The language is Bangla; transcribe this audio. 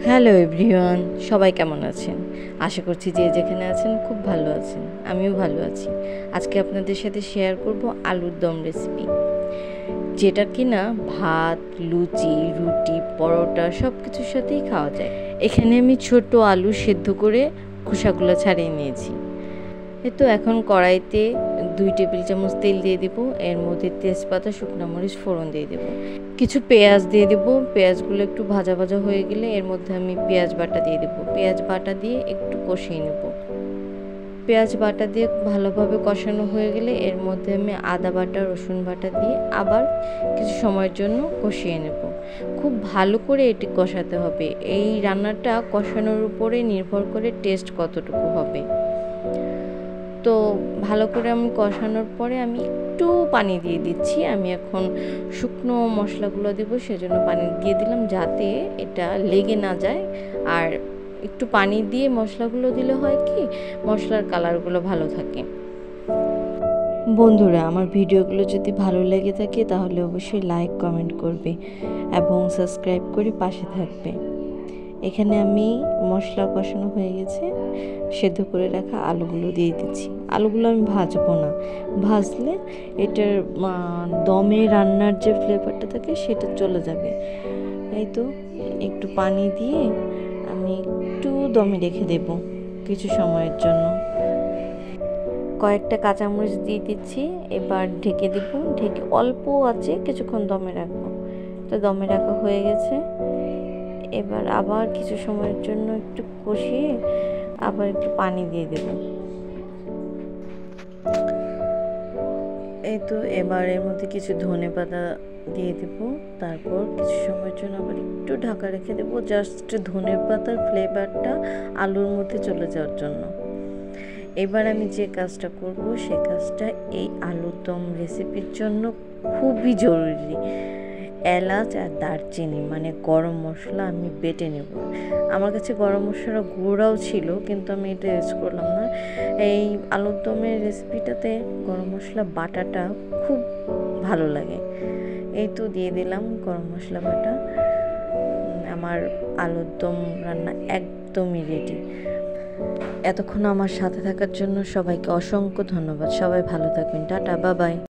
হ্যালো এভরিওয়ান, সবাই কেমন আছেন? আশা করছি যে যেখানে আছেন খুব ভালো আছেন। আমিও ভালো আছি। আজকে আপনাদের সাথে শেয়ার করব আলুর দম রেসিপি, যেটা কিনা ভাত, লুচি, রুটি, পরোটা সব কিছুর সাথেই খাওয়া যায়। এখানে আমি ছোট আলু সেদ্ধ করে খোসাগুলো ছাড়িয়ে নিয়েছি। তো এখন কড়াইতে 2 টেবিল চামচ তেল দিয়ে দেবো। এর মধ্যে তেজপাতা, শুকনো মরিচ ফোড়ন দিয়ে দেবো। কিছু পেঁয়াজ দিয়ে দেবো। পেঁয়াজগুলো একটু ভাজা ভাজা হয়ে গেলে এর মধ্যে আমি পেঁয়াজ বাটা দিয়ে দেবো। পেঁয়াজ বাটা দিয়ে একটু কষিয়ে নেব। পেঁয়াজ বাটা দিয়ে ভালোভাবে কষানো হয়ে গেলে এর মধ্যে আমি আদা বাটা, রসুন বাটা দিয়ে আবার কিছু সময়ের জন্য কষিয়ে নেব। খুব ভালো করে এটি কষাতে হবে। এই রান্নাটা কষানোর উপরে নির্ভর করে টেস্ট কতটুকু হবে। তো ভালো করে আমি কষানোর পরে আমি একটু পানি দিয়ে দিচ্ছি। আমি এখন শুকনো মশলাগুলো দেব, সেজন্য পানি দিয়ে দিলাম যাতে এটা লেগে না যায়। আর একটু পানি দিয়ে মশলাগুলো দিলে হয় কি, মশলার কালারগুলো ভালো থাকে। বন্ধুরা, আমার ভিডিওগুলো যদি ভালো লেগে থাকে তাহলে অবশ্যই লাইক, কমেন্ট করবে এবং সাবস্ক্রাইব করে পাশে থাকবে। এখানে আমি মশলা কষানো হয়ে গেছে, সেদ্ধ করে রাখা আলুগুলো দিয়ে দিচ্ছি। আলুগুলো আমি ভাজবো না, ভাজলে এটার দমে রান্নার যে ফ্লেভারটা থাকে সেটা চলে যাবে। এই তো একটু পানি দিয়ে আমি একটু দমে রেখে দেব কিছু সময়ের জন্য। কয়েকটা কাঁচামরিচ দিয়ে দিচ্ছি। এবার ঢেকে দেব। ঢেকে অল্প আছে কিছুক্ষণ দমে রাখবো। তো দমে রাখা হয়ে গেছে। এবার আবার কিছু সময়ের জন্য একটু কষিয়ে আবার একটু পানি দিয়ে দেব। এই তো এবার এর মধ্যে কিছু ধনেপাতা দিয়ে দেব। তারপর কিছু সময়ের জন্য আবার একটু ঢাকা রেখে দেব, জাস্ট ধনেপাতার ফ্লেভারটা আলুর মধ্যে চলে যাওয়ার জন্য। এবার আমি যে কাজটা করব সেই কাজটা এই আলুর দম রেসিপির জন্য খুবই জরুরি। এলাচ আর দারচিনি মানে গরম মশলা আমি বেটে নেব। আমার কাছে গরম মশলা গুঁড়াও ছিল, কিন্তু আমি এটা ইউজ করলাম না। এই আলুর দমের রেসিপিটাতে গরম মশলা বাটাটা খুব ভালো লাগে। এই তো দিয়ে দিলাম গরম মশলা বাটা। আমার আলুর দম রান্না একদমই রেডি। এতক্ষণ আমার সাথে থাকার জন্য সবাইকে অসংখ্য ধন্যবাদ। সবাই ভালো থাকবেন। Tata, bye bye.